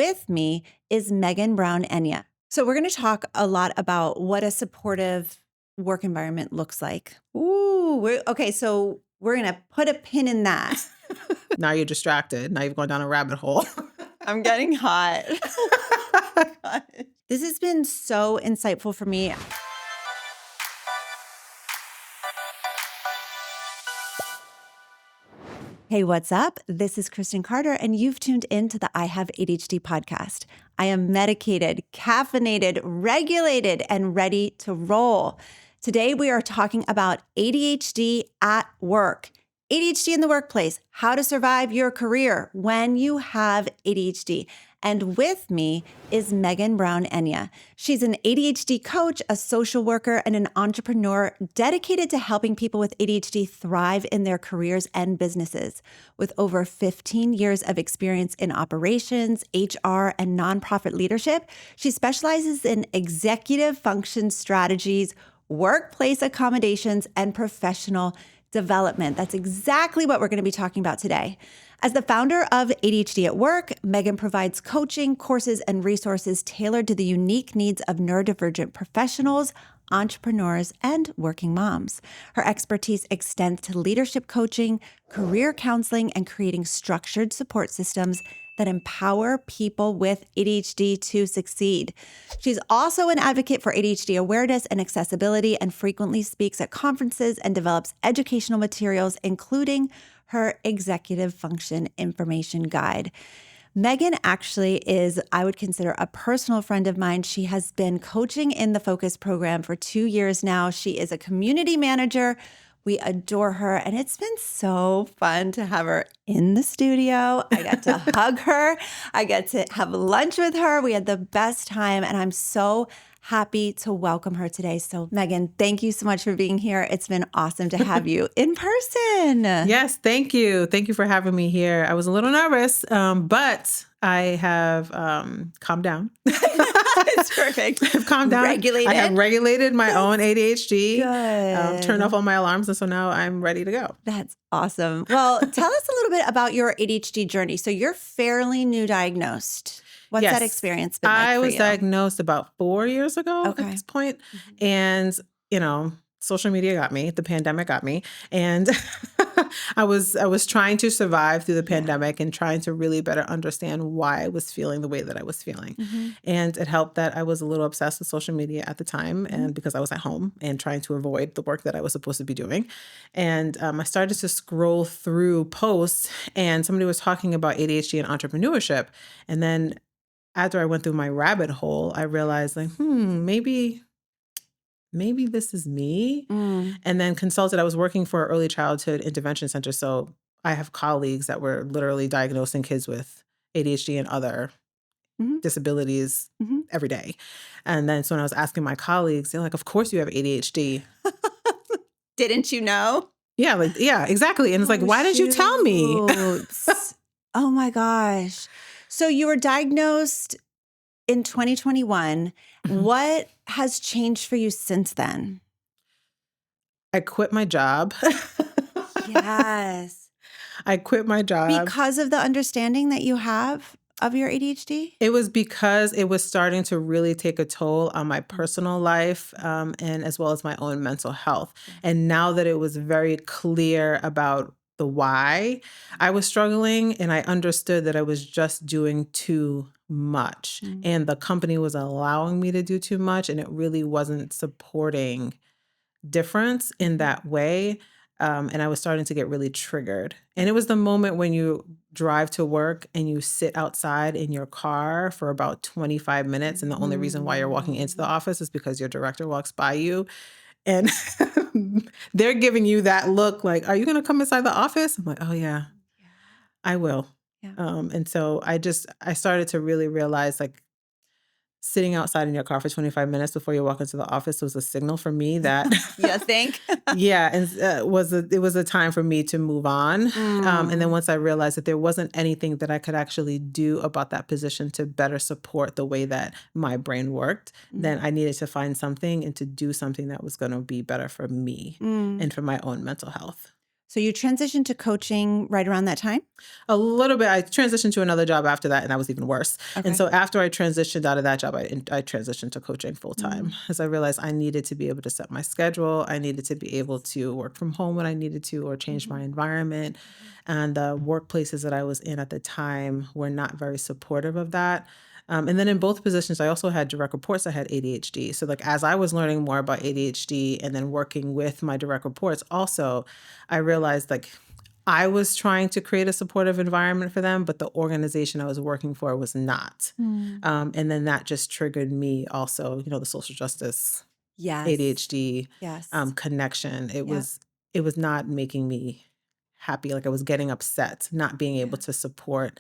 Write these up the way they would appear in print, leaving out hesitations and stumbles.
With me is Megan Brown-Enya. So we're going to talk a lot about what a supportive work environment looks like. Okay, so we're going to put a pin in that. Now you're distracted. Now you've gone down a rabbit hole. I'm getting hot. This has been so insightful for me. Hey, what's up? This is Kristen Carter, and you've tuned in to the I Have ADHD podcast. I am medicated, caffeinated, regulated, and ready to roll. Today, we are talking about ADHD at work. ADHD in the workplace, how to survive your career when you have ADHD. And with me is Megan Brown-Enya. She's an ADHD coach, a social worker, and an entrepreneur dedicated to helping people with ADHD thrive in their careers and businesses. With over 15 years of experience in operations, HR, and nonprofit leadership, she specializes in executive function strategies, workplace accommodations, and professional development. That's exactly what we're going to be talking about today. As the founder of ADHD at Work, Megan provides coaching, courses, and resources tailored to the unique needs of neurodivergent professionals, entrepreneurs, and working moms. Her expertise extends to leadership coaching, career counseling, and creating structured support systems that empower people with ADHD to succeed. She's also an advocate for ADHD awareness and accessibility and frequently speaks at conferences and develops educational materials, including her Executive Function Information Guide. Megan actually is, I would consider, a personal friend of mine. She has been coaching in the Focus program for 2 years now. She is a community manager. We adore her, and it's been so fun to have her in the studio. I got to hug her. I get to have lunch with her. We had the best time, and I'm so happy to welcome her today. So, Megan, thank you so much for being here. It's been awesome to have you in person. Yes, thank you. Thank you for having me here. I was a little nervous, but I have calmed down. It's perfect. I've calmed down. Regulated. I have regulated my own ADHD. Good. Turned off all my alarms, and so now I'm ready to go. That's awesome. Well, tell us a little bit about your ADHD journey. So you're fairly new diagnosed. What's that experience been like for you? I was diagnosed about 4 years ago at this point. Mm-hmm. And, social media got me. The pandemic got me. And I was trying to survive through the pandemic and trying to really better understand why I was feeling the way that I was feeling. Mm-hmm. And it helped that I was a little obsessed with social media at the time, and because I was at home and trying to avoid the work that I was supposed to be doing. And I started to scroll through posts, and somebody was talking about ADHD and entrepreneurship. And then after I went through my rabbit hole, I realized maybe this is me. And then consulted. I was working for an early childhood intervention center. So I have colleagues that were literally diagnosing kids with ADHD and other disabilities every day. And then so when I was asking my colleagues, they're like, of course you have ADHD. Didn't you know? Yeah, exactly. And it's like, why didn't you tell me? Oh my gosh. So you were diagnosed in 2021. What has changed for you since then? I quit my job. Yes. I quit my job. Because of the understanding that you have of your ADHD? It was because it was starting to really take a toll on my personal life, and as well as my own mental health. And now that it was very clear about the why I was struggling, and I understood that I was just doing too much, and the company was allowing me to do too much, and it really wasn't supporting difference in that way. And I was starting to get really triggered. And it was the moment when you drive to work and you sit outside in your car for about 25 minutes. And the only reason why you're walking into the office is because your director walks by you. And they're giving you that look like, are you going to come inside the office? I'm like, oh, yeah, I will. Yeah. And so I started to really realize, like, sitting outside in your car for 25 minutes before you walk into the office was a signal for me that You think? yeah, and it was a time for me to move on. And then once I realized that there wasn't anything that I could actually do about that position to better support the way that my brain worked, then I needed to find something and to do something that was going to be better for me and for my own mental health. So you transitioned to coaching right around that time? A little bit. I transitioned to another job after that, and that was even worse. And Okay. so after I transitioned out of that job, I transitioned to coaching full time as I realized I needed to be able to set my schedule. I needed to be able to work from home when I needed to, or change my environment. And the workplaces that I was in at the time were not very supportive of that. And then in both positions, I also had direct reports that had ADHD. So like as I was learning more about ADHD and then working with my direct reports, also I realized like I was trying to create a supportive environment for them, but the organization I was working for was not. Mm. And then that just triggered me also, the social justice, Yes. ADHD Yes. connection. Yeah. It was not making me happy. Like I was getting upset, not being able Yeah. to support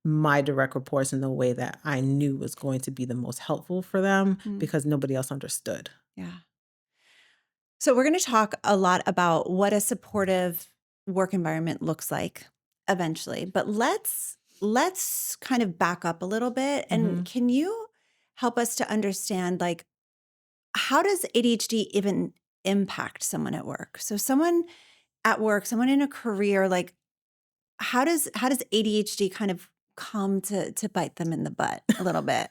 my direct reports in the way that I knew was going to be the most helpful for them Mm. because nobody else understood. Yeah. So we're going to talk a lot about what a supportive work environment looks like eventually. But let's kind of back up a little bit, and Hmm. can you help us to understand like how does ADHD even impact someone at work? So someone at work, someone in a career, like how does ADHD kind of come to bite them in the butt a little bit?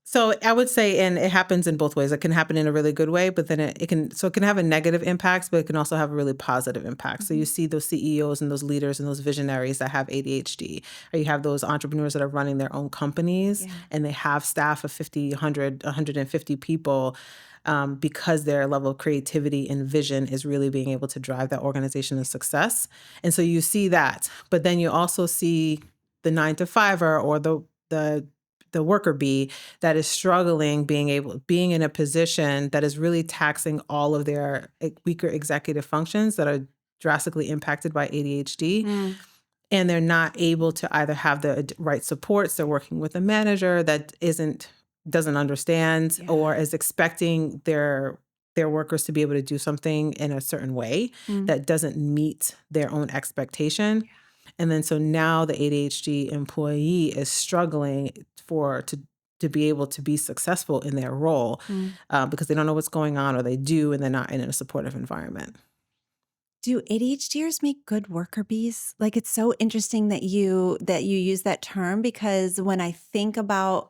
So I would say, and it happens in both ways. It can happen in a really good way, but then it can have a negative impact, but it can also have a really positive impact. So you Mhm. see those CEOs and those leaders and those visionaries that have ADHD, or you have those entrepreneurs that are running their own companies Yeah. and they have staff of 50, 100, 150 people because their level of creativity and vision is really being able to drive that organization to success. And so you see that, but then you also see the 9 to 5er or the worker bee that is struggling being in a position that is really taxing all of their weaker executive functions that are drastically impacted by ADHD, Mm. and they're not able to either have the right supports. They're working with a manager that doesn't understand Yeah. or is expecting their workers to be able to do something in a certain way Mm. that doesn't meet their own expectation. And then so now the ADHD employee is struggling to be able to be successful in their role Mm. because they don't know what's going on, or they do, and they're not in a supportive environment. Do ADHDers make good worker bees? Like it's so interesting that you use that term, because when I think about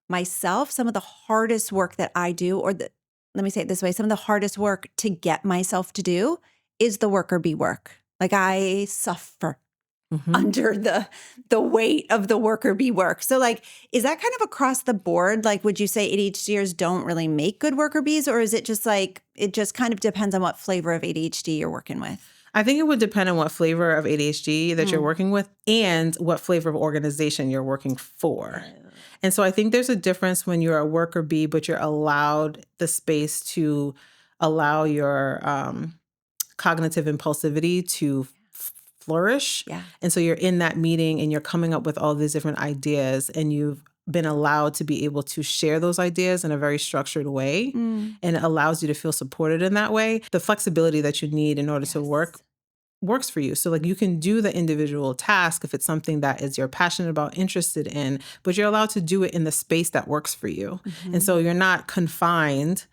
myself, some of the hardest work that I do, let me say it this way, some of the hardest work to get myself to do is the worker bee work. Like I suffer Hmm. under the weight of the worker bee work. So like, is that kind of across the board? Like, would you say ADHDers don't really make good worker bees, or is it just like, it just kind of depends on what flavor of ADHD you're working with? I think it would depend on what flavor of ADHD that you're Mm. working with and what flavor of organization you're working for. And so I think there's a difference when you're a worker bee, but you're allowed the space to allow your cognitive impulsivity to flourish. Yeah. And so you're in that meeting and you're coming up with all these different ideas, and you've been allowed to be able to share those ideas in a very structured way. Mm. And it allows you to feel supported in that way. The flexibility that you need in order to Yes. works for you. So like you can do the individual task if it's something that is you're passionate about, interested in, but you're allowed to do it in the space that works for you. And Mhm. so you're not confined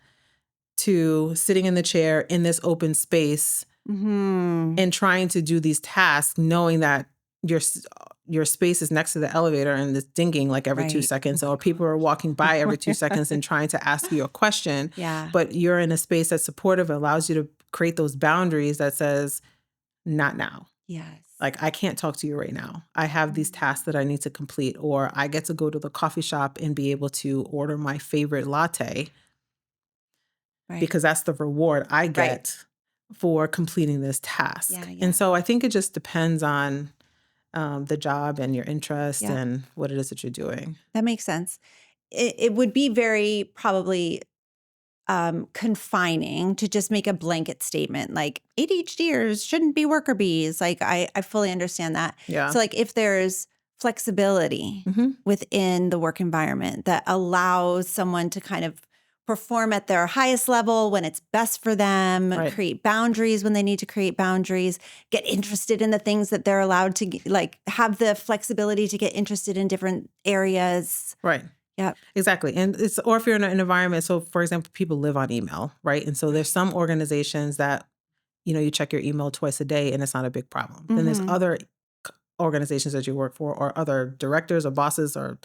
to sitting in the chair in this open space Mhm. and trying to do these tasks knowing that your space is next to the elevator and it's dinging like every two Right. Oh seconds, my or people are walking by every 2 seconds and God. trying to ask you a question. Yeah. But you're in a space that's supportive, allows you to create those boundaries that says, not now. Yes. Like, I can't talk to you right now. I have these tasks that I need to complete, or I get to go to the coffee shop and be able to order my favorite latte Right. because that's the reward I Right. get for completing this Yeah. task. And Yeah. so I think it just depends on the job and your interest Yeah. and what it is that you're doing. That makes sense. It would be very probably confining to just make a blanket statement like ADHDers shouldn't be worker bees. Like I fully understand that. Yeah. So like if there's flexibility Hmm. within the work environment that allows someone to kind of perform at their highest level when it's best for them, Right. create boundaries when they need to create boundaries, get interested in the things that they're allowed to like have the flexibility to get interested in different areas. Right. Yep. Exactly. And or if you're in an environment, so for example, people live on email, right? And so there's Right. some organizations that you check your email twice a day and it's not a big problem. Then there's other organizations that you work for, or other directors or bosses or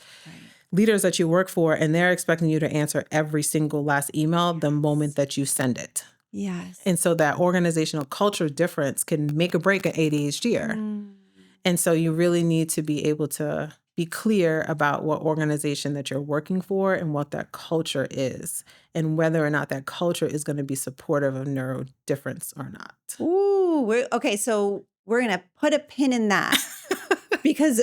leaders that you work for, and they're expecting you to answer every single last email the moment that you send it. Yes. And so that organizational culture difference can make or break an ADHDer. And so you really need to be able to be clear about what organization that you're working for and what that culture is, and whether or not that culture is going to be supportive of neurodifference or not. Ooh, okay. So we're going to put a pin in that because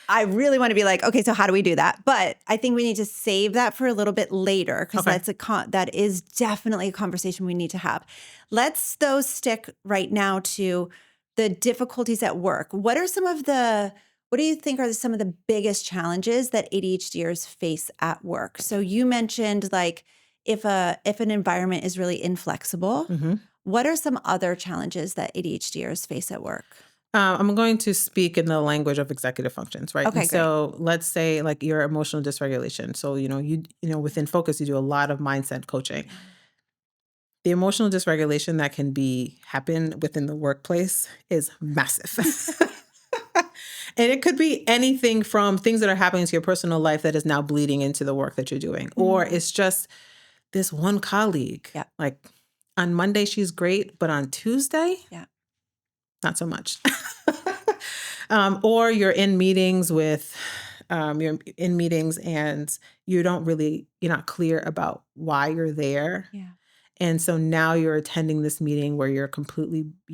I really want to be like, okay, so how do we do that? But I think we need to save that for a little bit later, because that is definitely a conversation we need to have. Let's though stick right now to the difficulties at work. What do you think are some of the biggest challenges that ADHDers face at work? So you mentioned like if an environment is really inflexible, what are some other challenges that ADHDers face at work? I'm going to speak in the language of executive functions, right? Okay, and so let's say like your emotional dysregulation. So, within Focus, you do a lot of mindset coaching. The emotional dysregulation that can happen within the workplace is massive. And it could be anything from things that are happening to your personal life that is now bleeding into the work that you're doing. Or it's just this one colleague. Yeah. Like on Monday, she's great, but on Tuesday, not so much. Or you're in meetings and you're not clear about why you're there. Yeah. And so now you're attending this meeting where you're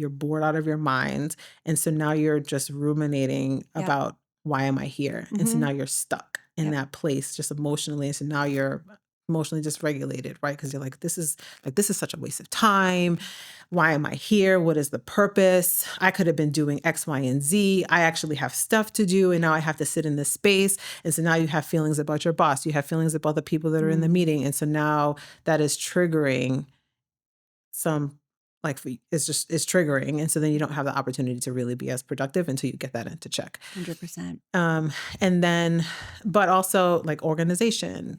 bored out of your mind. And so now you're just ruminating about, why am I here? And so now you're stuck in that place just emotionally. And so now you're emotionally dysregulated, right? Because you're like, this is such a waste of time. Why am I here? What is the purpose? I could have been doing X, Y, and Z. I actually have stuff to do, and now I have to sit in this space. And so now you have feelings about your boss. You have feelings about the people that are in the meeting. And so now that is triggering it's triggering. And so then you don't have the opportunity to really be as productive until you get that into check. 100%. And then, but also like organization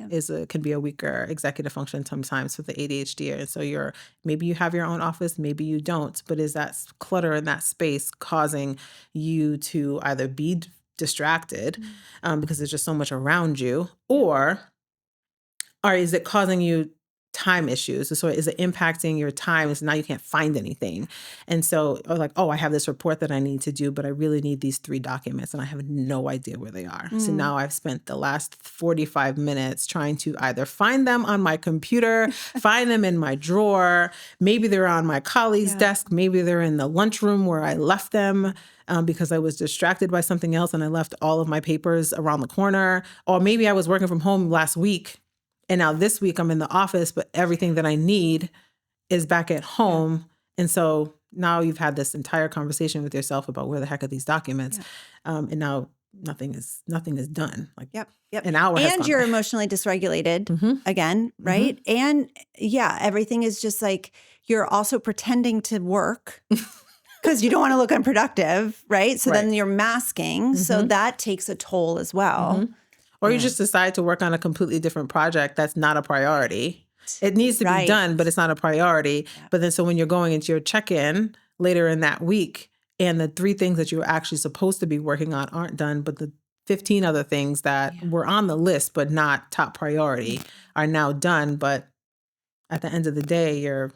can be a weaker executive function sometimes with the ADHD. And so maybe you have your own office, maybe you don't, but is that clutter in that space causing you to either be distracted because there's just so much around you, or is it causing you time issues? So is it impacting your time? So now you can't find anything. And so I have this report that I need to do, but I really need these 3 documents and I have no idea where they are. So now I've spent the last 45 minutes trying to either find them on my computer, find them in my drawer. Maybe they're on my colleague's desk. Maybe they're in the lunchroom where I left them because I was distracted by something else and I left all of my papers around the corner. Or maybe I was working from home last week, and now this week I'm in the office, but everything that I need is back at home. And so now you've had this entire conversation with yourself about where the heck are these documents. And now nothing is done. Like an hour has And gone you're by. emotionally dysregulated again, right? And everything is just like, you're also pretending to work because you don't want to look unproductive, right? So then you're masking. So that takes a toll as well. Or you just decide to work on a completely different project that's not a priority. It needs to be done, but it's not a priority. But then so when you're going into your check-in later in that week and the 3 things that you were actually supposed to be working on aren't done, but the 15 other things that were on the list but not top priority are now done. But at the end of the day, your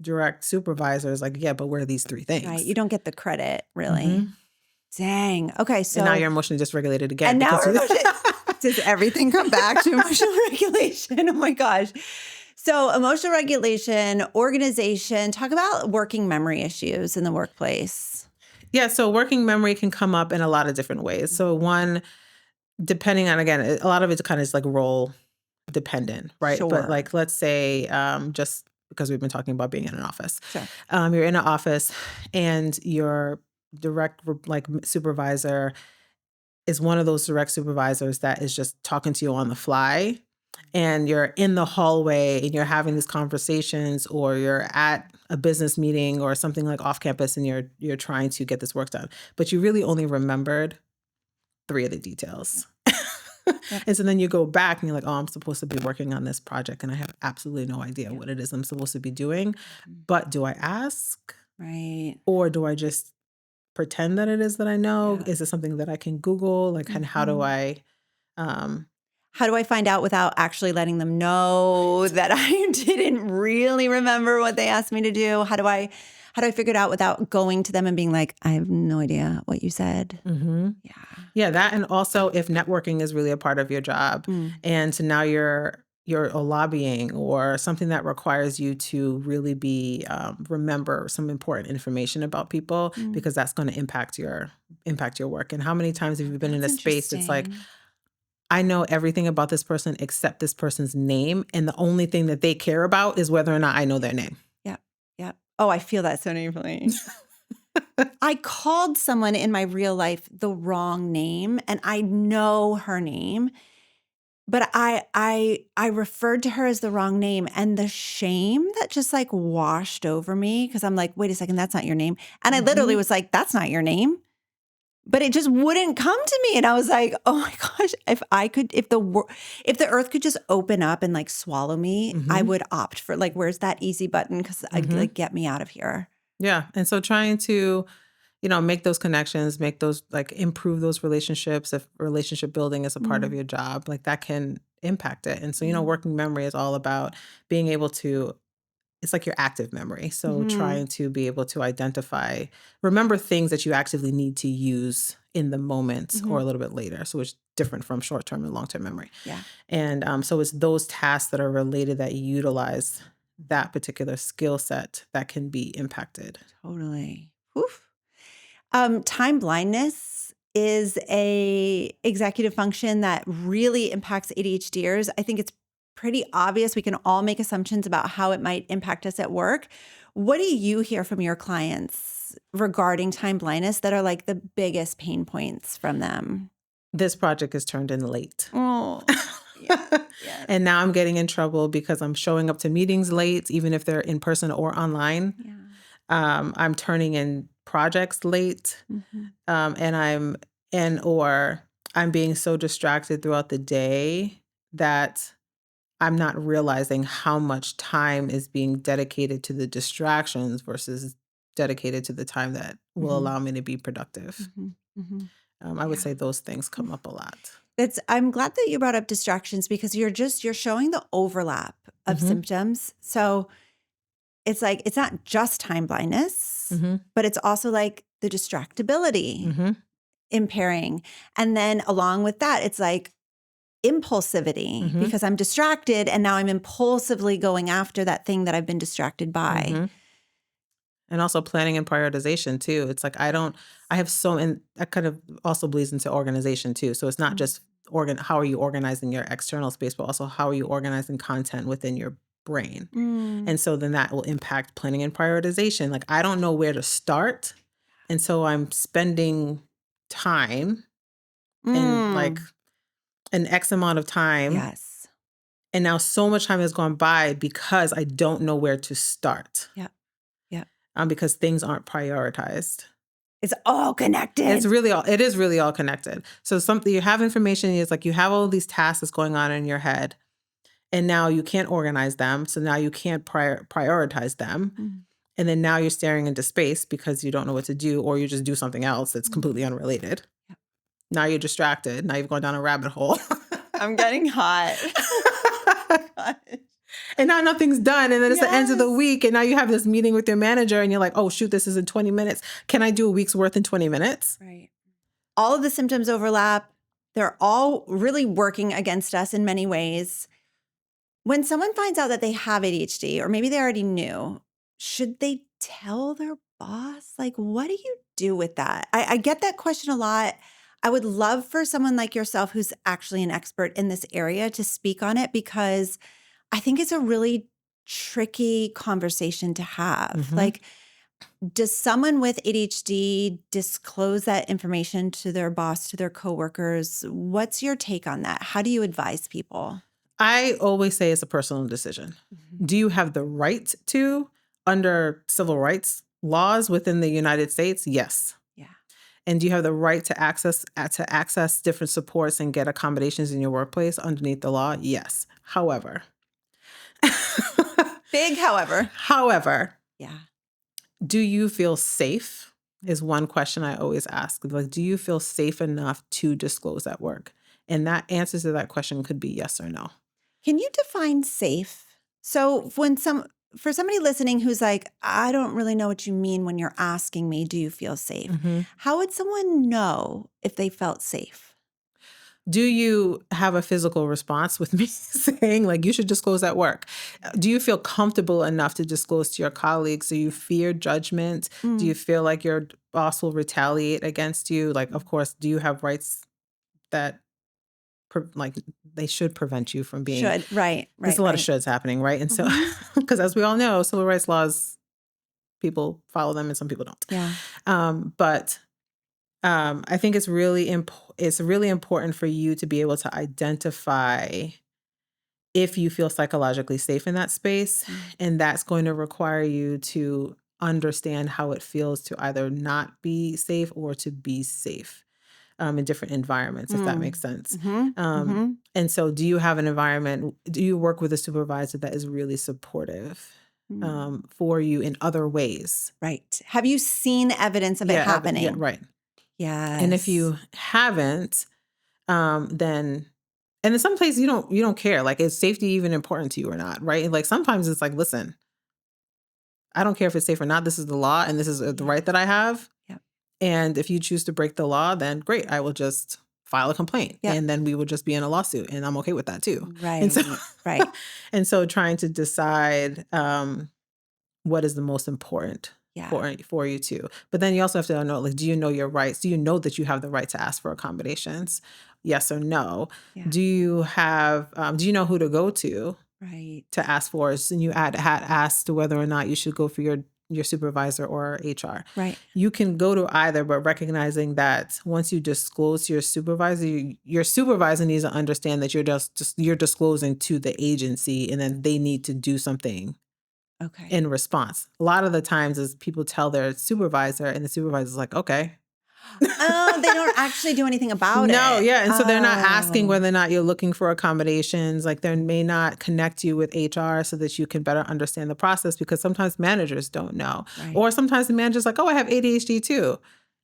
direct supervisor is like, but where are these 3 things? Right. You don't get the credit, really. Dang. Okay. So and now you're emotionally dysregulated again. And now does everything come back to emotional regulation? Oh my gosh. So emotional regulation, organization, talk about working memory issues in the workplace. Yeah. So working memory can come up in a lot of different ways. So one, depending on, again, a lot of it's kind of just like role dependent, right? Sure. But like, let's say just because we've been talking about being in an office. Sure. You're in an office and your direct supervisor is one of those direct supervisors that is just talking to you on the fly, and you're in the hallway and you're having these conversations, or you're at a business meeting or something like off campus and you're trying to get this work done, but you really only remembered 3 of the details. Yep. And so then you go back and you're like, oh, I'm supposed to be working on this project and I have absolutely no idea Yep. what it is I'm supposed to be doing. Mhm. But do I ask Right. or do I just pretend that it is that I know? Yeah. Is it something that I can Google? Like, and how do Mhm. I, um, How do I find out without actually letting them know that I didn't really remember what they asked me to do? How do I figure it out without going to them and being like, I have no idea what you said? mhm. Yeah. Yeah, that and also if networking is really a part of your job Mm. and so now you're a lobbying or something that requires you to really be remember some important information about people Mm. because that's going to impact your work. And how many times have Oh, you been in that's a space it's like interesting. I know everything about this person except this person's name and the only thing that they care about is whether or not I know their name. Yep. Yep. Oh, I feel that so deeply. I called someone in my real life the wrong name, and I know her name, but I referred to her as the wrong name, and the shame that just like washed over me because I'm like, wait a second, that's not your name. And I literally Mhm. was like, that's not your name. But it just wouldn't come to me. And I was like, oh my gosh, if the earth could just open up and like swallow me, I Mhm. would opt for like, where's that easy button? Because I'd Mhm. like get me out of here. Yeah, and so trying to make those connections, make those like improve those relationships. If relationship building is a part of Mm, your job, like that can impact it. And so, mm, working memory is all about being able to, it's like your active memory. So mhm, trying to be able to remember things that you actively need to use in the moment or a mhm. little bit later. So it's different from short term and long term memory. Yeah, And so it's those tasks that are related that you utilize that particular skill set that can be impacted. totally. Oof. Time blindness is a executive function that really impacts ADHDers. I think it's pretty obvious. We can all make assumptions about how it might impact us at work. What do you hear from your clients regarding time blindness that are like the biggest pain points from them? This project is turned in late. Oh, yes, yes. And now I'm getting in trouble because I'm showing up to meetings late, even if they're in person or online. Yeah. I'm turning in projects late, Mhm. and or I'm being so distracted throughout the day that I'm not realizing how much time is being dedicated to the distractions versus dedicated to the time that will Mhm. allow me to be productive. Mhm. Mhm. I would Yeah. say those things come Oof. up a lot. I'm glad that you brought up distractions because you're showing the overlap of Hmm. symptoms. So it's like it's not just time blindness, Hmm. but it's also like the distractibility Hmm. impairing. And then along with that, it's like impulsivity Hmm. because I'm distracted and now I'm impulsively going after that thing that I've been distracted by. Hmm. And also planning and prioritization too. It's like I have and that kind of also bleeds into organization too. So it's not Mm. just how are you organizing your external space, but also how are you organizing content within your brain. Mm. And so then that will impact planning and prioritization. Like I don't know where to start. And so I'm spending time and like Mm. an X amount of time. Yes. And now so much time has gone by because I don't know where to start. Yep. Yep. Because things aren't prioritized. It's all connected. It is really all connected. So something you have information, it's like you have all these tasks that's going on in your head and now you can't organize them. So now you can't prioritize them. Mm. And then now you're staring into space because you don't know what to do or you just do something else that's Mm. completely unrelated. Yep. Now you're distracted. Now you've gone down a rabbit hole. I'm getting hot. Gosh. And now nothing's done. And then it's the end of the Yes. week. And now you have this meeting with your manager and you're like, oh, shoot, this is in 20 minutes. Can I do a week's worth in 20 minutes? Right. All of the symptoms overlap. They're all really working against us in many ways. When someone finds out that they have ADHD, or maybe they already knew, should they tell their boss? Like, what do you do with that? I get that question a lot. I would love for someone like yourself, who's actually an expert in this area, to speak on it because I think it's a really tricky conversation to have. Hmm. Like, does someone with ADHD disclose that information to their boss, to their coworkers? What's your take on that? How do you advise people? I always say it's a personal decision. Mhm. Do you have the right to under civil rights laws within the United States? Yes. Yeah. And do you have the right to access different supports and get accommodations in your workplace underneath the law? Yes. However, Big, however. Yeah. Do you feel safe? Is one question I always ask. Like, do you feel safe enough to disclose at work? And that answer to that question could be yes or no. Can you define safe? So for somebody listening who's like, I don't really know what you mean when you're asking me, do you feel safe? How would someone know if they felt safe? Do you have a physical response with me saying, like, you should disclose at work? Do you feel comfortable enough to disclose to your colleagues? Do you fear judgment? Do you feel like your boss will retaliate against you? Like, of course, do you have rights that, like, they should prevent you from being... Should, right. There's a lot of shoulds happening, right? And so, because as we all know, civil rights laws, people follow them and some people don't. Yeah. But I think it's really important for you to be able to identify if you feel psychologically safe in that space. And that's going to require you to understand how it feels to either not be safe or to be safe in different environments, if that makes sense. And so do you have an environment, do you work with a supervisor that is really supportive for you in other ways? Right. Have you seen evidence of it happening? Yeah, right. Yes. And if you haven't, then, and in some places you don't care. Like, is safety even important to you or not? Right. And like, sometimes it's like, listen, I don't care if it's safe or not. This is the law and this is the right that I have. Yep. And if you choose to break the law, then great. I will just file a complaint and then we will just be in a lawsuit, and I'm okay with that too. Right. And so, right. And so trying to decide, what is the most important for you too. But then you also have to know, like, do you know your rights? Do you know that you have the right to ask for accommodations? Yes or no? Yeah. Do you know who to go to? Right. To ask for us? And you had asked whether or not you should go for your supervisor or HR. Right. You can go to either, but recognizing that once you disclose to your supervisor needs to understand that you're disclosing to the agency, and then they need to do something in response. A lot of the times is people tell their supervisor, and the supervisor's like, okay. Oh, they don't actually do anything about it. No, yeah. And so they're not asking whether or not you're looking for accommodations. Like, they may not connect you with HR so that you can better understand the process, because sometimes managers don't know. Right. Or sometimes the manager's like, oh, I have ADHD too.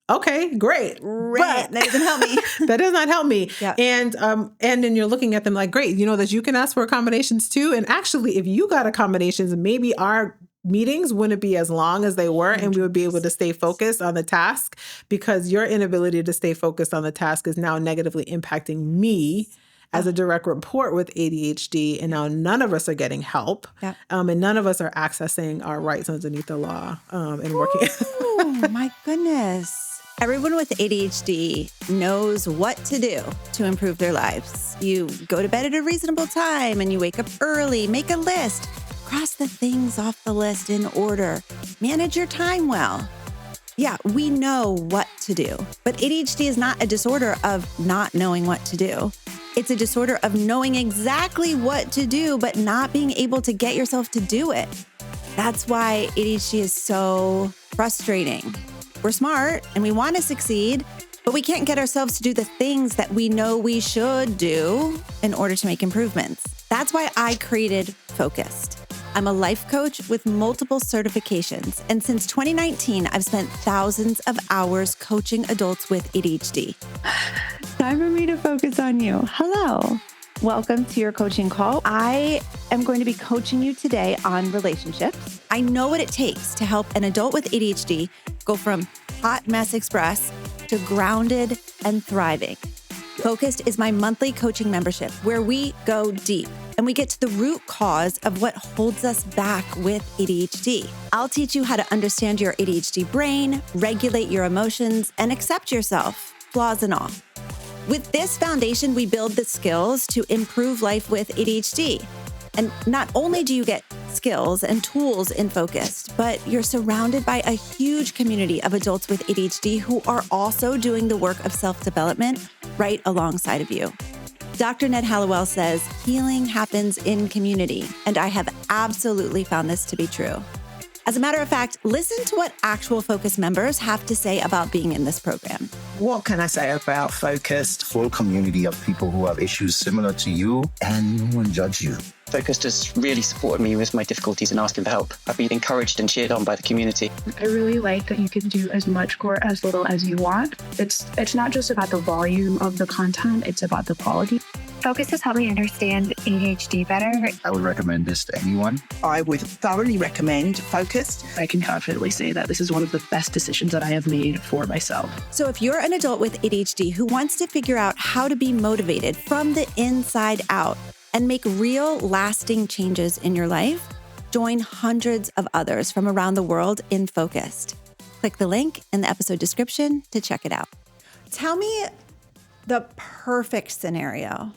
Okay, great. But that doesn't help me. That does not help me. Yeah. And then you're looking at them like, great, you know that you can ask for accommodations too. And actually, if you got accommodations, maybe our meetings wouldn't be as long as they were, and we would be able to stay focused on the task, because your inability to stay focused on the task is now negatively impacting me as a direct report with ADHD. And now none of us are getting help. Yep. And none of us are accessing our rights underneath the law and working. Oh, my goodness. Everyone with ADHD knows what to do to improve their lives. You go to bed at a reasonable time and you wake up early, make a list, cross the things off the list in order, manage your time well. Yeah, we know what to do, but ADHD is not a disorder of not knowing what to do. It's a disorder of knowing exactly what to do, but not being able to get yourself to do it. That's why ADHD is so frustrating. We're smart and we want to succeed, but we can't get ourselves to do the things that we know we should do in order to make improvements. That's why I created Focused. I'm a life coach with multiple certifications, and since 2019, I've spent thousands of hours coaching adults with ADHD. Time for me to focus on you. Hello. Welcome to your coaching call. I am going to be coaching you today on relationships. I know what it takes to help an adult with ADHD go from hot mess express to grounded and thriving. Focused is my monthly coaching membership where we go deep and we get to the root cause of what holds us back with ADHD. I'll teach you how to understand your ADHD brain, regulate your emotions, and accept yourself, flaws and all. With this foundation, we build the skills to improve life with ADHD. And not only do you get skills and tools in Focused, but you're surrounded by a huge community of adults with ADHD who are also doing the work of self-development right alongside of you. Dr. Ned Hallowell says healing happens in community, and I have absolutely found this to be true. As a matter of fact, listen to what actual Focus members have to say about being in this program. What can I say about Focused? Full community of people who have issues similar to you, and no one judge you. Focused has really supported me with my difficulties and asking for help. I've been encouraged and cheered on by the community. I really like that you can do as much or as little as you want. It's not just about the volume of the content, it's about the quality. Focus has helped me understand ADHD better. I would recommend this to anyone. I would thoroughly recommend Focused. I can confidently say that this is one of the best decisions that I have made for myself. So if you're an adult with ADHD who wants to figure out how to be motivated from the inside out and make real, lasting changes in your life, join hundreds of others from around the world in Focused. Click the link in the episode description to check it out. Tell me the perfect scenario.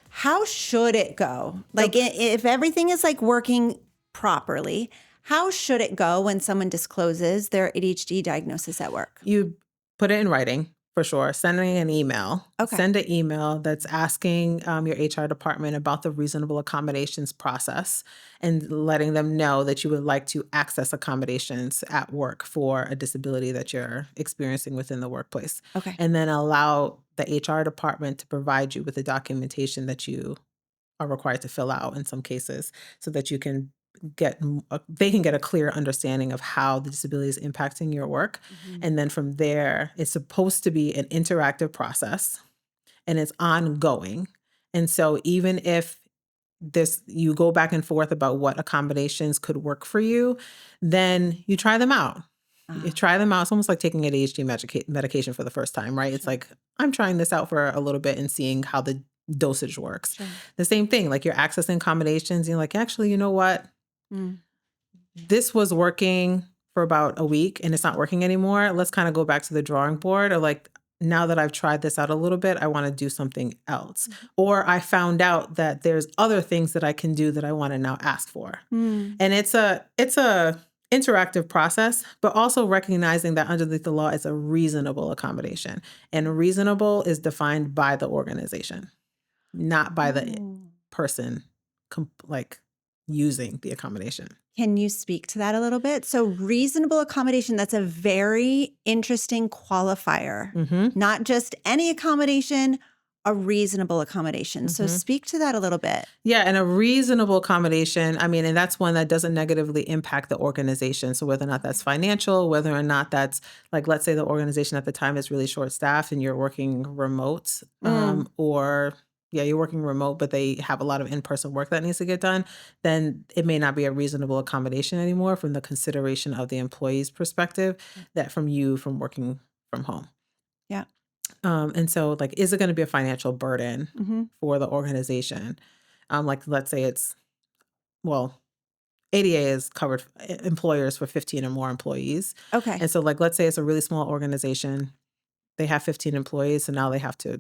How should it go? Like if everything is like working properly, how should it go when someone discloses their ADHD diagnosis at work? You put it in writing for sure. Sending an email. Okay. Send an email that's asking your HR department about the reasonable accommodations process and letting them know that you would like to access accommodations at work for a disability that you're experiencing within the workplace. Okay. And then allow the HR department to provide you with the documentation that you are required to fill out in some cases so that you can they can get a clear understanding of how the disability is impacting your work. Mm-hmm. And then from there, it's supposed to be an interactive process and it's ongoing. And so even if you go back and forth about what accommodations could work for you, then you try them out. You try them out. It's almost like taking ADHD medication for the first time, right? Sure. It's like, I'm trying this out for a little bit and seeing how the dosage works. Sure. The same thing, like you're accessing accommodations. And you're like, actually, you know what? This was working for about a week and it's not working anymore. Let's kind of go back to the drawing board, or like, now that I've tried this out a little bit, I want to do something else. Mm-hmm. Or I found out that there's other things that I can do that I want to now ask for. And it's a interactive process, but also recognizing that underneath the law is a reasonable accommodation. And reasonable is defined by the organization, not by the person using the accommodation. Can you speak to that a little bit? So reasonable accommodation, that's a very interesting qualifier. Mm-hmm. Not just any accommodation, a reasonable accommodation. Mm-hmm. So speak to that a little bit. Yeah, and a reasonable accommodation, and that's one that doesn't negatively impact the organization. So whether or not that's financial, whether or not that's like, let's say the organization at the time is really short-staffed and you're working remote, you're working remote, but they have a lot of in-person work that needs to get done, then it may not be a reasonable accommodation anymore from the consideration of the employee's perspective, that from working from home. Yeah. And so like, is it going to be a financial burden for the organization? Like, let's say ADA is covered employers for 15 or more employees. Okay. And so like, let's say it's a really small organization. They have 15 employees, so now they have to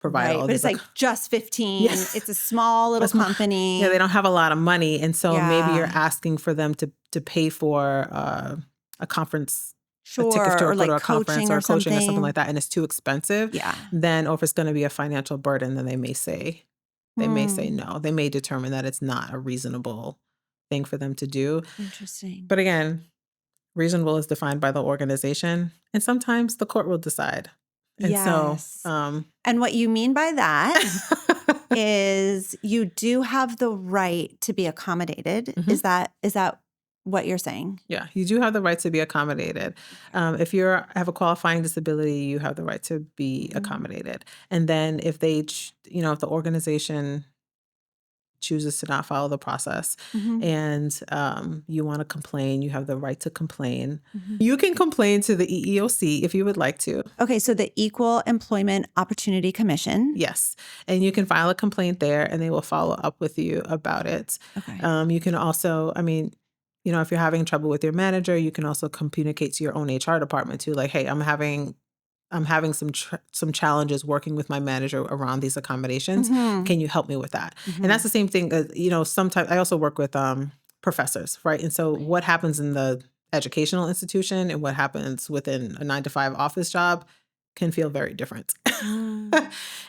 provide all but these. But it's like just 15. Yes. It's a small little company. Yeah, they don't have a lot of money. And so maybe you're asking for them to pay for a conference, a ticket to or go to a like conference or coaching or something like that, and it's too expensive. Yeah. Then, or if it's going to be a financial burden, then they may say no. They may determine that it's not a reasonable thing for them to do. Interesting. But again, reasonable is defined by the organization, and sometimes the court will decide. And so, and what you mean by that is you do have the right to be accommodated. Mm-hmm. Is that what you're saying? Yeah, you do have the right to be accommodated. If you have a qualifying disability, you have the right to be accommodated. And then if if the organization chooses to not follow the process and you want to complain, you have the right to complain. You can complain to the EEOC if you would like to. Okay, so the Equal Employment Opportunity Commission. Yes, and you can file a complaint there and they will follow up with you about it. Okay. You can also, if you're having trouble with your manager, you can also communicate to your own HR department too, like, hey, I'm having some challenges working with my manager around these accommodations. Can you help me with that? And that's the same thing. Sometimes I also work with professors, right? And so what happens in the educational institution and what happens within a 9-to-5 office job can feel very different.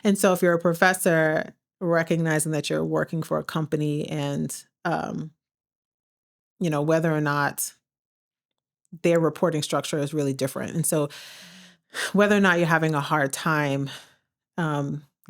And so if you're a professor, recognizing that you're working for a company and, whether or not their reporting structure is really different. And so whether or not you're having a hard time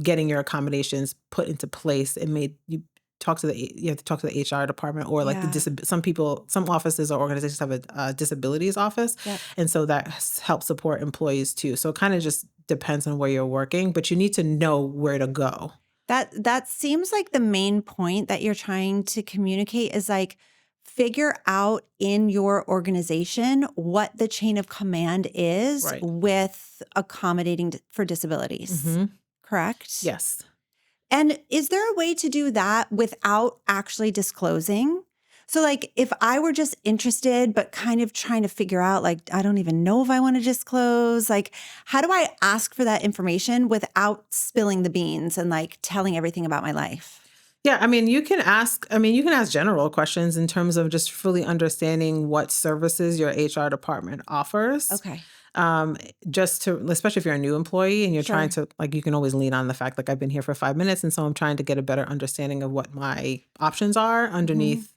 getting your accommodations put into place, it may you have to talk to the HR department or like Yeah. some offices or organizations have a disabilities office. Yep. And so that helps support employees too. So it kind of just depends on where you're working, but you need to know where to go. That seems like the main point that you're trying to communicate is like figure out in your organization what the chain of command is Right. with accommodating for disabilities. Mm-hmm. Correct? Yes. And is there a way to do that without actually disclosing? So like if I were just interested, but kind of trying to figure out like, I don't even know if I want to disclose, like how do I ask for that information without spilling the beans and like telling everything about my life? Yeah, you can ask general questions in terms of just fully understanding what services your HR department offers. Okay. Just to, especially if you're a new employee and you're Sure. trying to, like, you can always lean on the fact, like, I've been here for 5 minutes. And so I'm trying to get a better understanding of what my options are underneath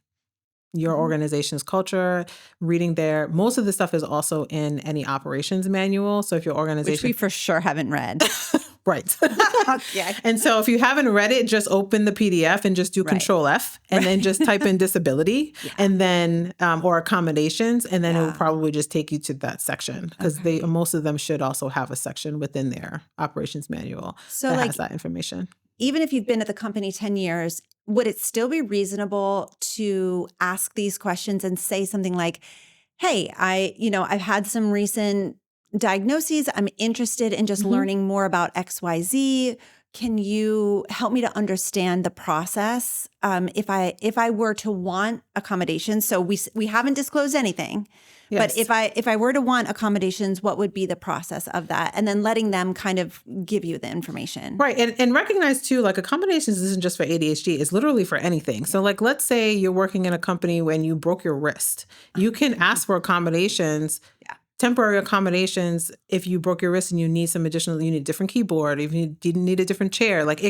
your organization's culture, reading there. Most of the stuff is also in any operations manual. So if your organization... Which we for sure haven't read. Right. Okay. And so if you haven't read it, just open the PDF and just do Right. Control F and then just type in disability and then, or accommodations. And then it will probably just take you to that section because most of them should also have a section within their operations manual that has that information. Even if you've been at the company 10 years, would it still be reasonable to ask these questions and say something like, hey, I've had some recent diagnoses. I'm interested in just learning more about XYZ. Can you help me to understand the process if I were to want accommodations? So we haven't disclosed anything. Yes. But if I were to want accommodations, what would be the process of that? And then letting them kind of give you the information. Right. And recognize too, like accommodations isn't just for ADHD, it's literally for anything. So like, let's say you're working in a company when you broke your wrist. You can ask for accommodations, temporary accommodations if you broke your wrist and you need you need a different keyboard, if you need a different chair. Like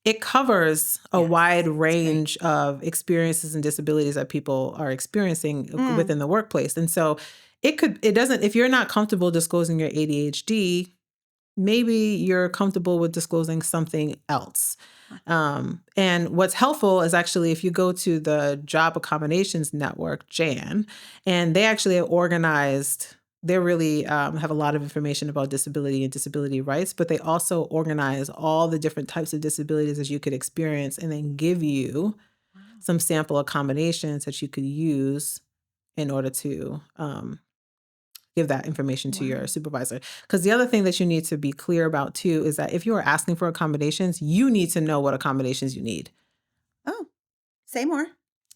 it covers a wide range of experiences and disabilities that people are experiencing within the workplace. And so if you're not comfortable disclosing your ADHD, maybe you're comfortable with disclosing something else. And what's helpful is actually if you go to the Job Accommodations Network, JAN, and they actually are organized. They really have a lot of information about disability and disability rights, but they also organize all the different types of disabilities that you could experience and then give you some sample accommodations that you could use in order to give that information to your supervisor. Because the other thing that you need to be clear about too is that if you are asking for accommodations, you need to know what accommodations you need. Oh, say more.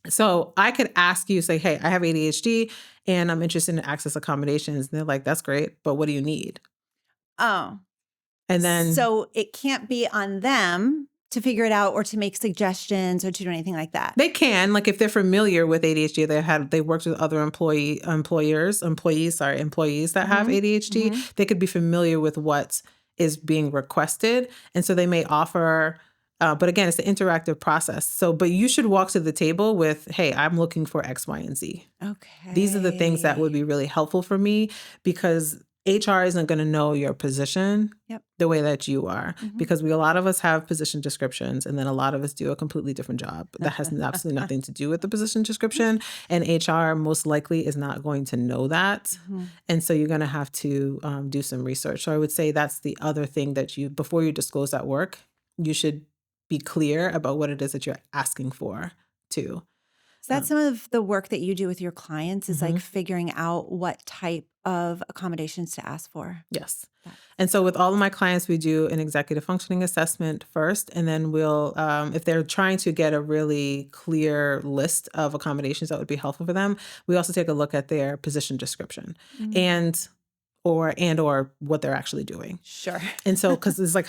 So I could ask you, say, hey, I have ADHD and I'm interested in access accommodations. And they're like, that's great, but what do you need? Oh. And then... So it can't be on them to figure it out or to make suggestions or to do anything like that. They can, like if they're familiar with ADHD, they worked with other employees that have ADHD, they could be familiar with what is being requested. And so they may offer... but again, it's an interactive process. So, but you should walk to the table with, hey, I'm looking for X, Y, and Z. Okay. These are the things that would be really helpful for me because HR isn't going to know your position the way that you are because a lot of us have position descriptions and then a lot of us do a completely different job that has absolutely nothing to do with the position description. And HR most likely is not going to know that. And so you're going to have to do some research. So I would say that's the other thing that before you disclose that work, you should be clear about what it is that you're asking for too. So that's some of the work that you do with your clients is like figuring out what type of accommodations to ask for. Yes. And so with all of my clients, we do an executive functioning assessment first, and then we'll, if they're trying to get a really clear list of accommodations that would be helpful for them, we also take a look at their position description and or what they're actually doing. Sure. And so, because it's like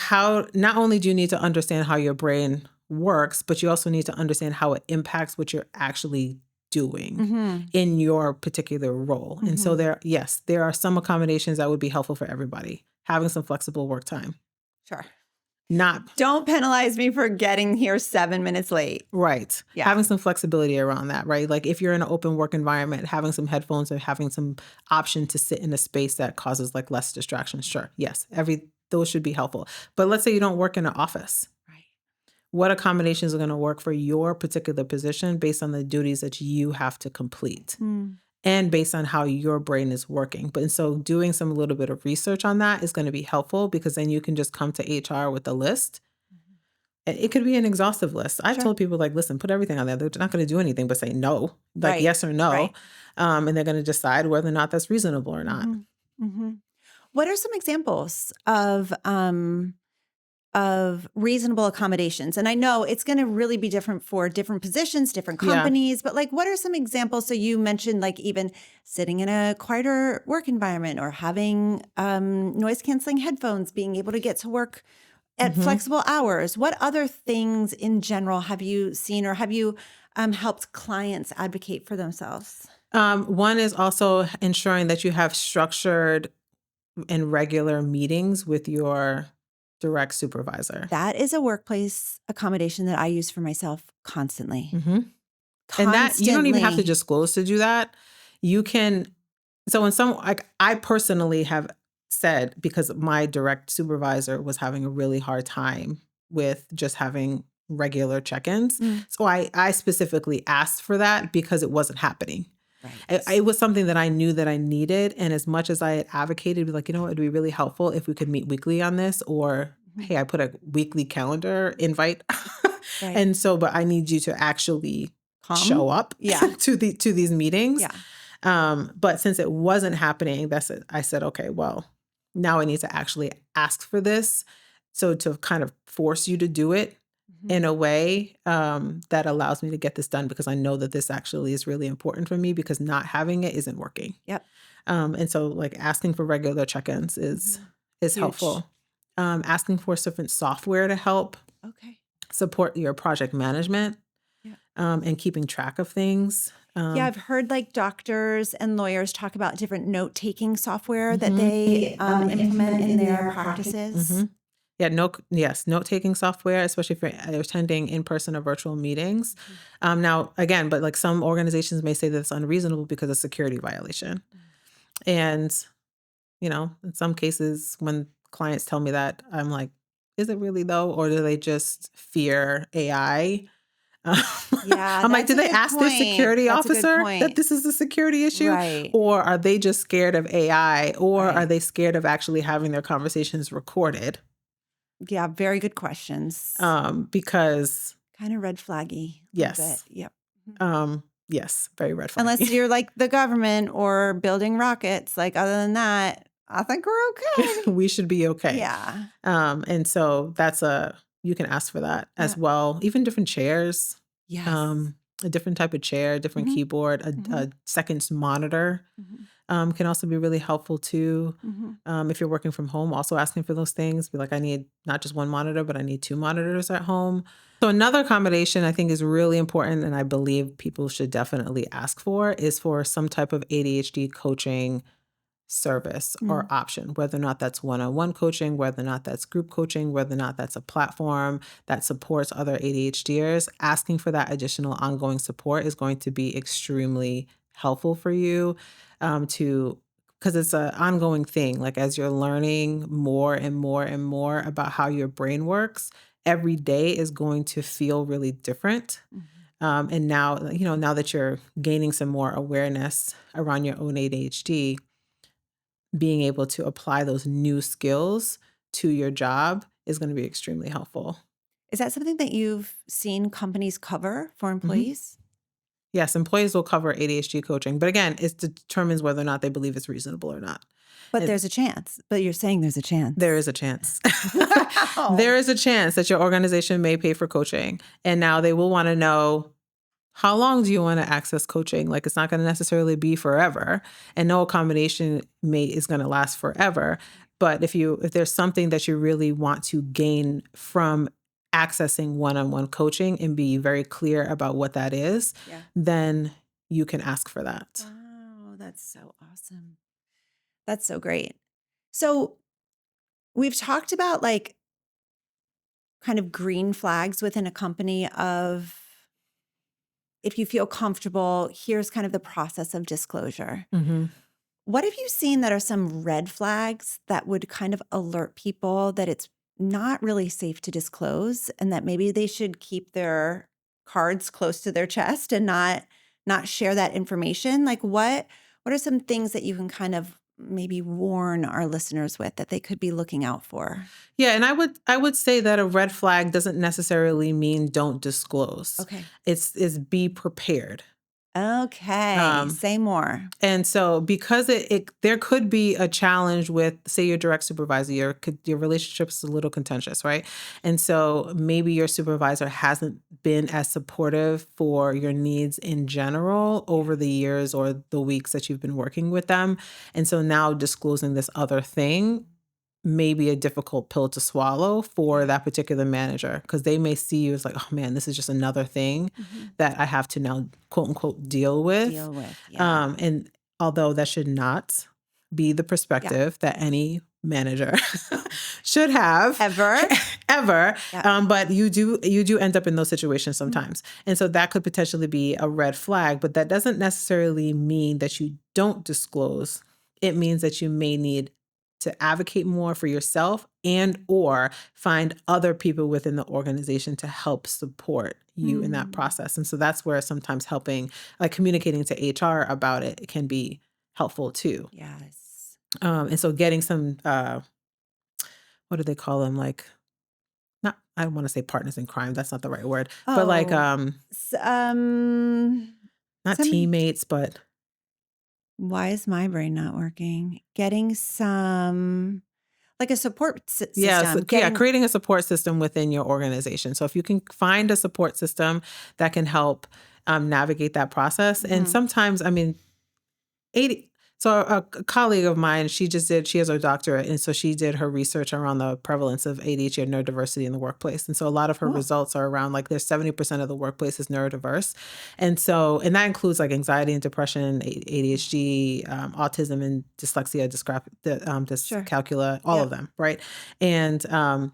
not only do you need to understand how your brain works, but you also need to understand how it impacts what you're actually doing in your particular role. And so there are some accommodations that would be helpful for everybody. Having some flexible work time. Sure. Not Don't penalize me for getting here 7 minutes late. right. Yeah. Having some flexibility around that, right? Like if you're in an open work environment, having some headphones or having some option to sit in a space that causes like less distraction. Sure. Yes. Those should be helpful. But let's say you don't work in an office. Right. What accommodations are going to work for your particular position based on the duties that you have to complete and based on how your brain is working. But and so doing some little bit of research on that is going to be helpful because then you can just come to HR with a list. It could be an exhaustive list. I've told people like, listen, put everything on there. They're not going to do anything but say no, like Right. yes or no. Right. And they're going to decide whether or not that's reasonable or not. What are some examples of reasonable accommodations? And I know it's going to really be different for different positions, different companies, but like, what are some examples? So you mentioned like even sitting in a quieter work environment or having noise canceling headphones, being able to get to work at flexible hours. What other things in general have you seen or have you helped clients advocate for themselves? One is also ensuring that you have structured and regular meetings with your direct supervisor. That is a workplace accommodation that I use for myself constantly. And that you don't even have to Constantly. disclose to do that. You can, so in some, like I personally have said, because my direct supervisor was having a really hard time with just having regular check-ins. So I specifically asked for that because it wasn't happening. Right. It was something that I knew that I needed. And as much as I had advocated, be like, you know, it'd be really helpful if we could meet weekly on this, or hey, I put a weekly calendar invite. Right. And so, but I need you to actually show up to these meetings. Yeah. But since it wasn't happening, I said, okay, well, now I need to actually ask for this. So to kind of force you to do it in a way that allows me to get this done, because I know that this actually is really important for me, because not having it isn't working. Yep. And so like asking for regular check-ins is helpful. Asking for different software to help Okay. support your project management and keeping track of things. Yeah, I've heard like doctors and lawyers talk about different note-taking software that they implement in their practices. Yeah, note-taking software, especially if you're attending in-person or virtual meetings. Now, again, but like some organizations may say that it's unreasonable because of security violation. And, you know, in some cases when clients tell me that, I'm like, is it really though? Or do they just fear AI? Yeah, I'm like, that's did a they good ask their point. security That's a good officer point. that this is a security issue? Right. Or are they just scared of AI? Or Right. are they scared of actually having their conversations recorded? Yeah, very good questions. Because Kind of red flaggy. yes. Yep. Yes, very red flag. Unless you're like the government or building rockets. Like other than that, I think we're okay. We should be okay. Yeah. And so you can ask for that as well. Even different chairs. Yes. A different type of chair, different keyboard, a second monitor can also be really helpful too. If you're working from home, also asking for those things. Be like, I need not just one monitor, but I need 2 monitors at home. So another accommodation I think is really important, and I believe people should definitely ask for, is for some type of ADHD coaching service or option, whether or not that's one-on-one coaching, whether or not that's group coaching, whether or not that's a platform that supports other ADHDers. Asking for that additional ongoing support is going to be extremely helpful for you because it's an ongoing thing. Like as you're learning more and more and more about how your brain works, every day is going to feel really different. And now, now that you're gaining some more awareness around your own ADHD, being able to apply those new skills to your job is going to be extremely helpful. Is that something that you've seen companies cover for employees? Yes, employees will cover ADHD coaching. But again, it determines whether or not they believe it's reasonable or not. But there's a chance. But you're saying there's a chance. There is a chance. Wow. There is a chance that your organization may pay for coaching. And now they will want to know, how long do you want to access coaching? Like it's not going to necessarily be forever, and no accommodation is going to last forever. But if there's something that you really want to gain from accessing one-on-one coaching and be very clear about what that is, then you can ask for that. Wow, that's so awesome. That's so great. So we've talked about like kind of green flags within a company of if you feel comfortable, here's kind of the process of disclosure. Mm-hmm. What have you seen that are some red flags that would kind of alert people that it's not really safe to disclose and that maybe they should keep their cards close to their chest and not share that information? Like what are some things that you can kind of maybe warn our listeners with that they could be looking out for? Yeah, and I would say that a red flag doesn't necessarily mean don't disclose. Okay. It's be prepared. Okay. Um, Say more. And so because there could be a challenge with, say, your direct supervisor, your relationship's a little contentious, right? And so maybe your supervisor hasn't been as supportive for your needs in general over the years or the weeks that you've been working with them. And so now disclosing this other thing may be a difficult pill to swallow for that particular manager because they may see you as like, oh man, this is just another thing that I have to now quote unquote deal with. Deal with. Yeah. And although that should not be the perspective that any manager should have Ever. ever, Yeah. but you do end up in those situations sometimes. And so that could potentially be a red flag, but that doesn't necessarily mean that you don't disclose. It means that you may need to advocate more for yourself and or find other people within the organization to help support you in that process. And so that's where sometimes helping, like communicating to HR about it can be helpful too. Yes. And so getting some, what do they call them? Like, not, I don't want to say partners in crime. That's not the right word, but like, Oh. not Some- teammates, but Why is my brain not working? Getting some, like a support yeah, system. creating a support system within your organization. So if you can find a support system that can help navigate that process, and sometimes, I mean, 80. So a colleague of mine, she has her doctorate, and so she did her research around the prevalence of ADHD and neurodiversity in the workplace. And so a lot of her results are around like there's 70% of the workplace is neurodiverse. And that includes like anxiety and depression, ADHD, autism and dyslexia, dyscalculia, all of them, right? And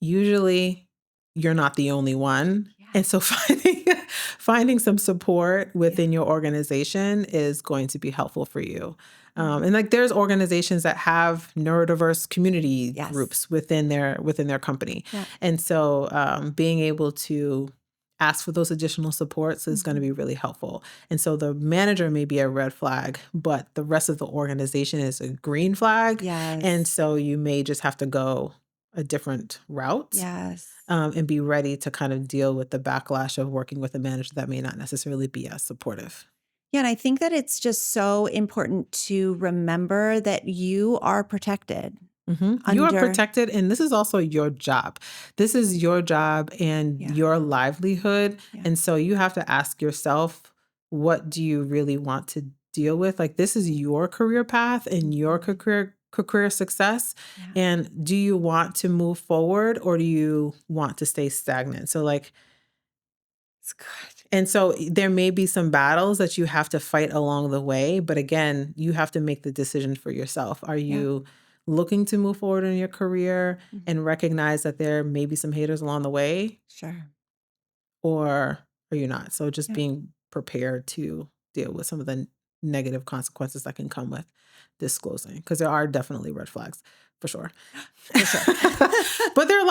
usually you're not the only one. And so finding some support within your organization is going to be helpful for you. And like there's organizations that have neurodiverse community groups within their company. Yeah. And so being able to ask for those additional supports is going to be really helpful. And so the manager may be a red flag, but the rest of the organization is a green flag. Yes. And so you may just have to go a different route. Yes. And be ready to kind of deal with the backlash of working with a manager that may not necessarily be as supportive. Yeah. And I think that it's just so important to remember that you are protected. You are protected, and this is also your job. This is your job and your livelihood. Yeah. And so you have to ask yourself, what do you really want to deal with? Like this is your career path and your career success. Yeah. And do you want to move forward or do you want to stay stagnant? So like, It's good. and so there may be some battles that you have to fight along the way. But again, you have to make the decision for yourself. Are you looking to move forward in your career and recognize that there may be some haters along the way? Sure. Or are you not? So just being prepared to deal with some of the negative consequences that can come with disclosing, because there are definitely red flags for sure. But there are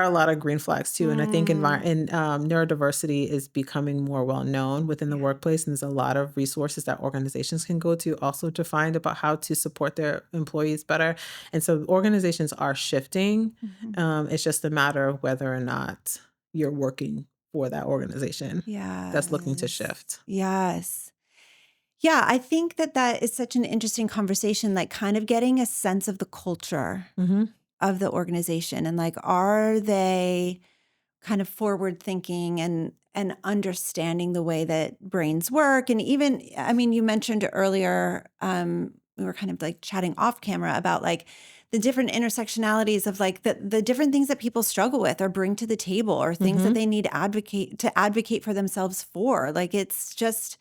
a lot of green flags too. And I think neurodiversity is becoming more well known within the workplace. And there's a lot of resources that organizations can go to also to find about how to support their employees better. And so organizations are shifting. It's just a matter of whether or not you're working for that organization that's looking to shift. Yes. Yeah, I think that is such an interesting conversation, like kind of getting a sense of the culture of the organization and like, are they kind of forward thinking and understanding the way that brains work? And even, I mean, you mentioned earlier, we were kind of like chatting off camera about like the different intersectionalities of like the different things that people struggle with or bring to the table or things that they need to advocate for themselves for. Like, it's just,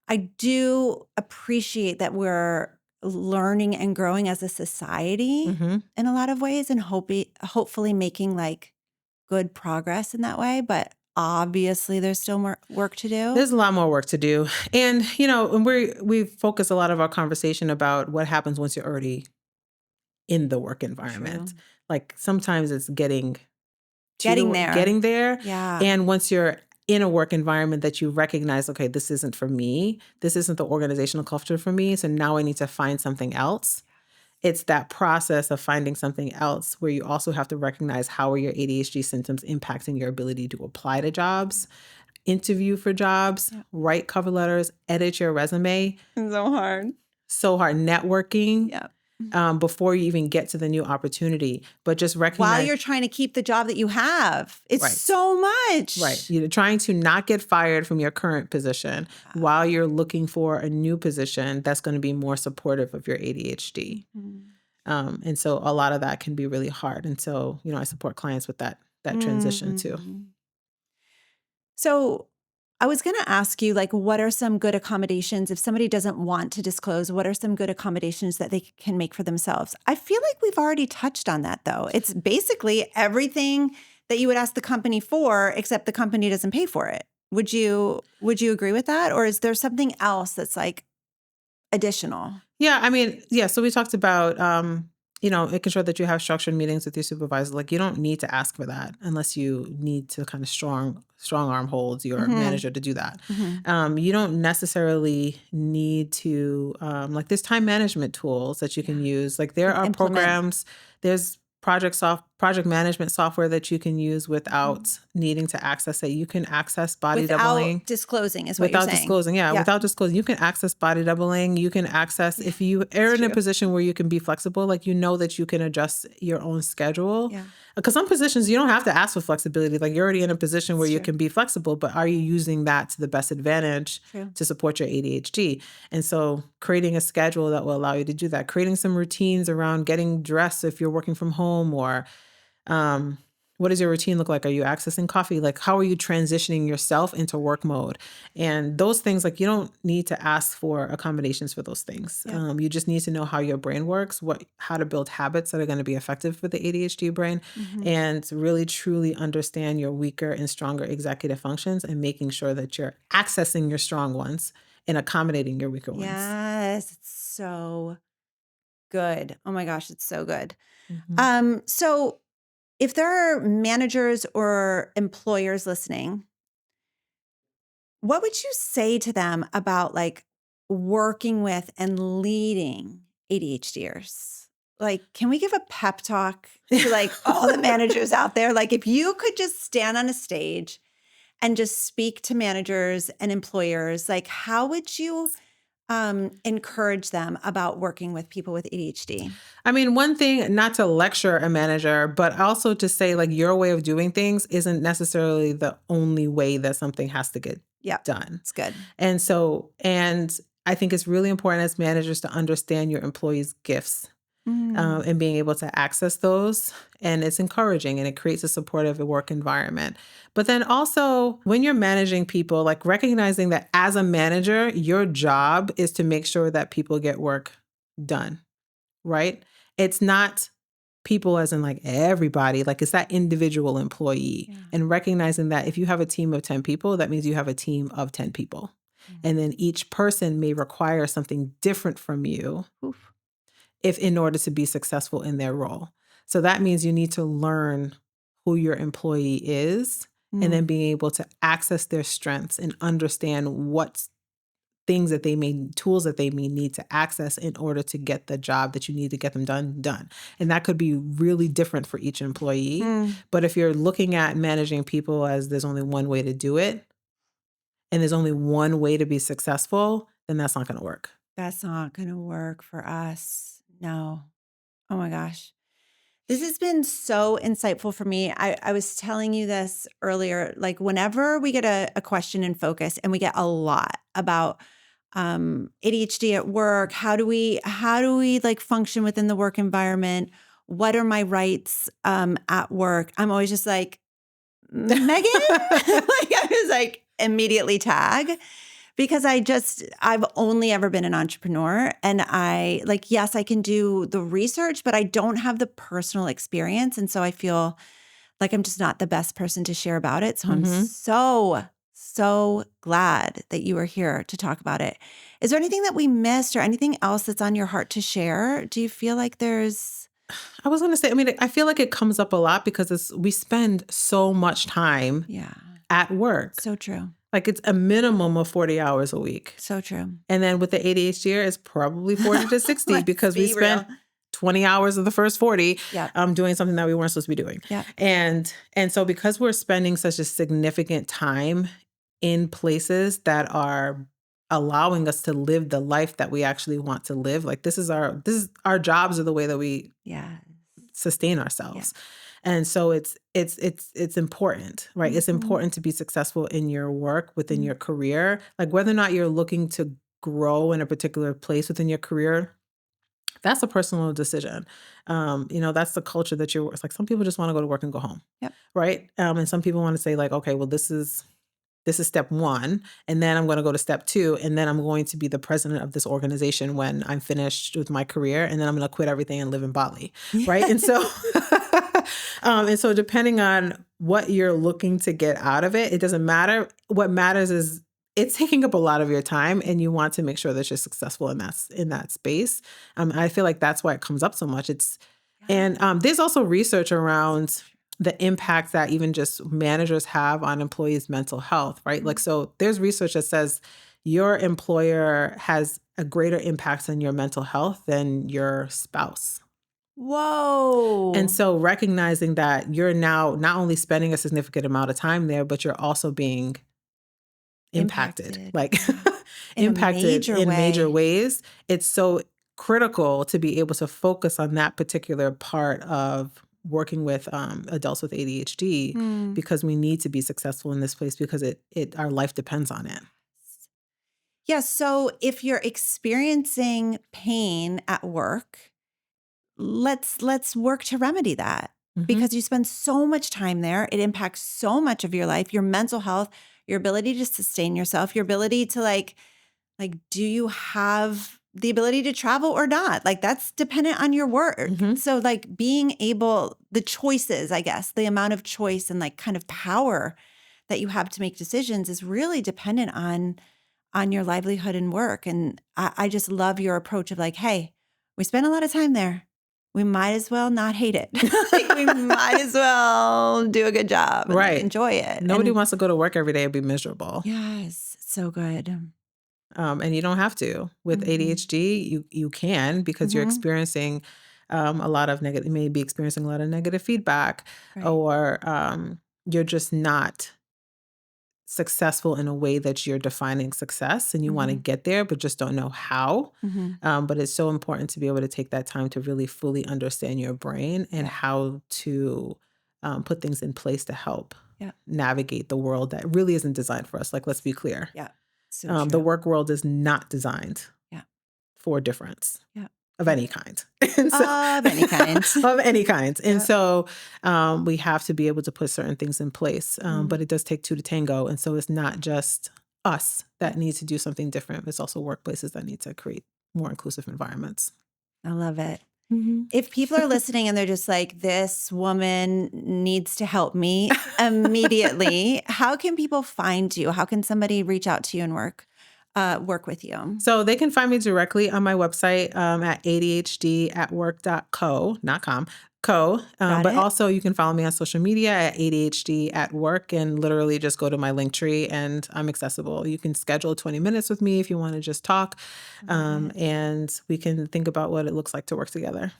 I do appreciate that we're learning and growing as a society in a lot of ways and hopefully making like good progress in that way, but obviously there's still more work to do. There's a lot more work to do. And, and we focus a lot of our conversation about what happens once you're already in the work environment. True. Like sometimes it's getting there. getting there. Yeah. And once you're in a work environment that you recognize, okay, this isn't for me. This isn't the organizational culture for me. So now I need to find something else. It's that process of finding something else where you also have to recognize how are your ADHD symptoms impacting your ability to apply to jobs, interview for jobs, write cover letters, edit your resume. It's so hard. So hard. Networking. Yeah. Before you even get to the new opportunity. But just recognize— While you're trying to keep the job that you have. It's Right. so much. Right. You're trying to not get fired from your current position while you're looking for a new position that's going to be more supportive of your ADHD. And so a lot of that can be really hard. And so, I support clients with that transition too. So I was going to ask you, like, what are some good accommodations? If somebody doesn't want to disclose, what are some good accommodations that they can make for themselves? I feel like we've already touched on that, though. It's basically everything that you would ask the company for, except the company doesn't pay for it. Would you agree with that? Or is there something else that's like additional? Yeah. I mean, yeah. So we talked about, making sure that you have structured meetings with your supervisor. Like you don't need to ask for that unless you need to kind of strong arm hold your manager to do that. You don't necessarily need to, there's time management tools that you can use. Like there are programs, there's project management software that you can use without needing to access it. You can access body doubling. Without disclosing is what you're saying. Without disclosing, without disclosing. You can access body doubling. You can access, if you are in a position where you can be flexible, like that you can adjust your own schedule. Yeah. Because some positions, you don't have to ask for flexibility. Like you're already in a position where you can be flexible, but are you using that to the best advantage to support your ADHD? And so creating a schedule that will allow you to do that, creating some routines around getting dressed if you're working from home, or what does your routine look like? Are you accessing coffee? Like how are you transitioning yourself into work mode? And those things, like you don't need to ask for accommodations for those things. Yeah. You just need to know how your brain works, how to build habits that are going to be effective for the ADHD brain, and really truly understand your weaker and stronger executive functions and making sure that you're accessing your strong ones and accommodating your weaker ones. Yes, it's so good. Oh my gosh, it's so good. So if there are managers or employers listening, what would you say to them about like working with and leading ADHDers? Like, can we give a pep talk to like all the managers out there? Like if you could just stand on a stage and just speak to managers and employers, like how would you encourage them about working with people with ADHD? I mean, one thing, not to lecture a manager, but also to say like your way of doing things isn't necessarily the only way that something has to get done. It's good. And I think it's really important as managers to understand your employees' gifts and being able to access those. And it's encouraging and it creates a supportive work environment. But then also when you're managing people, like recognizing that as a manager, your job is to make sure that people get work done, right? It's not people as in like everybody, like it's that individual employee. And recognizing that if you have a team of 10 people, that means you have a team of 10 people. And then each person may require something different from you if in order to be successful in their role. So that means you need to learn who your employee is and then being able to access their strengths and understand what things that tools that they may need to access in order to get the job that you need to get them done. And that could be really different for each employee. But if you're looking at managing people as there's only one way to do it and there's only one way to be successful, then that's not going to work. That's not going to work for us. No. Oh my gosh. This has been so insightful for me. I was telling you this earlier, like whenever we get a question in focus, and we get a lot about ADHD at work, how do we like function within the work environment? What are my rights at work? I'm always just like, Megan? Like I was like immediately tag. Because I've only ever been an entrepreneur, and yes, I can do the research, but I don't have the personal experience. And so I feel like I'm just not the best person to share about it. So I'm so glad that you are here to talk about it. Is there anything that we missed or anything else that's on your heart to share? Do you feel like there's... I was going to say, I mean, I feel like it comes up a lot because we spend so much time at work. So true. Like it's a minimum of 40 hours a week. So true. And then with the ADHD, it's probably 40 to 60 because we spent 20 hours of the first 40 doing something that we weren't supposed to be doing. Yeah. And so because we're spending such a significant time in places that are allowing us to live the life that we actually want to live, like this is our jobs are the way that we sustain ourselves. Yeah. And so it's important, right? It's important to be successful in your work, within your career, like whether or not you're looking to grow in a particular place within your career. That's a personal decision. That's the culture that you're, it's like some people just want to go to work and go home. Yep. Right. And some people want to say like, okay, well, this is step one. And then I'm going to go to step two. And then I'm going to be the president of this organization when I'm finished with my career. And then I'm going to quit everything and live in Bali. Right. And so, depending on what you're looking to get out of it, it doesn't matter. What matters is it's taking up a lot of your time and you want to make sure that you're successful in that space. I feel like that's why it comes up so much. And there's also research around the impact that even just managers have on employees' mental health, right? Like, so there's research that says your employer has a greater impact on your mental health than your spouse. Whoa. And so recognizing that you're now not only spending a significant amount of time there, but you're also being impacted. Like impacted in major ways. It's so critical to be able to focus on that particular part of working with adults with ADHD because we need to be successful in this place because our life depends on it. Yeah. So if you're experiencing pain at work, let's work to remedy that because you spend so much time there. It impacts so much of your life, your mental health, your ability to sustain yourself, your ability to like, do you have the ability to travel or not? Like that's dependent on your work. So like being able, the choices, I guess, the amount of choice and like kind of power that you have to make decisions is really dependent on your livelihood and work. And I just love your approach of like, hey, we spend a lot of time there. We might as well not hate it. Like we might as well do a good job and like, enjoy it. Nobody wants to go to work every day and be miserable. Yes. So good. And you don't have to. With ADHD, you can because you're experiencing a lot of negative, you may be experiencing a lot of negative feedback or you're just not successful in a way that you're defining success and you want to get there, but just don't know how. But it's so important to be able to take that time to really fully understand your brain and how to put things in place to help navigate the world that really isn't designed for us. Like, let's be clear. Yeah. So the work world is not designed for difference of any kind. Of any kind. Of any kind. And so we have to be able to put certain things in place. But it does take two to tango. And so it's not just us that need to do something different. It's also workplaces that need to create more inclusive environments. I love it. If people are listening and they're just like, this woman needs to help me immediately, how can people find you? How can somebody reach out to you and work with you? So they can find me directly on my website at ADHDatwork.co, not com. But also you can follow me on social media at ADHD at work and literally just go to my link tree and I'm accessible. You can schedule 20 minutes with me if you want to just talk and we can think about what it looks like to work together.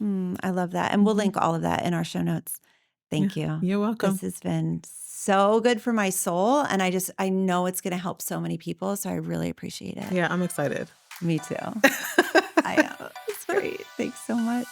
I love that. And we'll link all of that in our show notes. Thank you. You're welcome. This has been so good for my soul. And I know it's going to help so many people. So I really appreciate it. Yeah, I'm excited. Me too. I know. It's great. Thanks so much.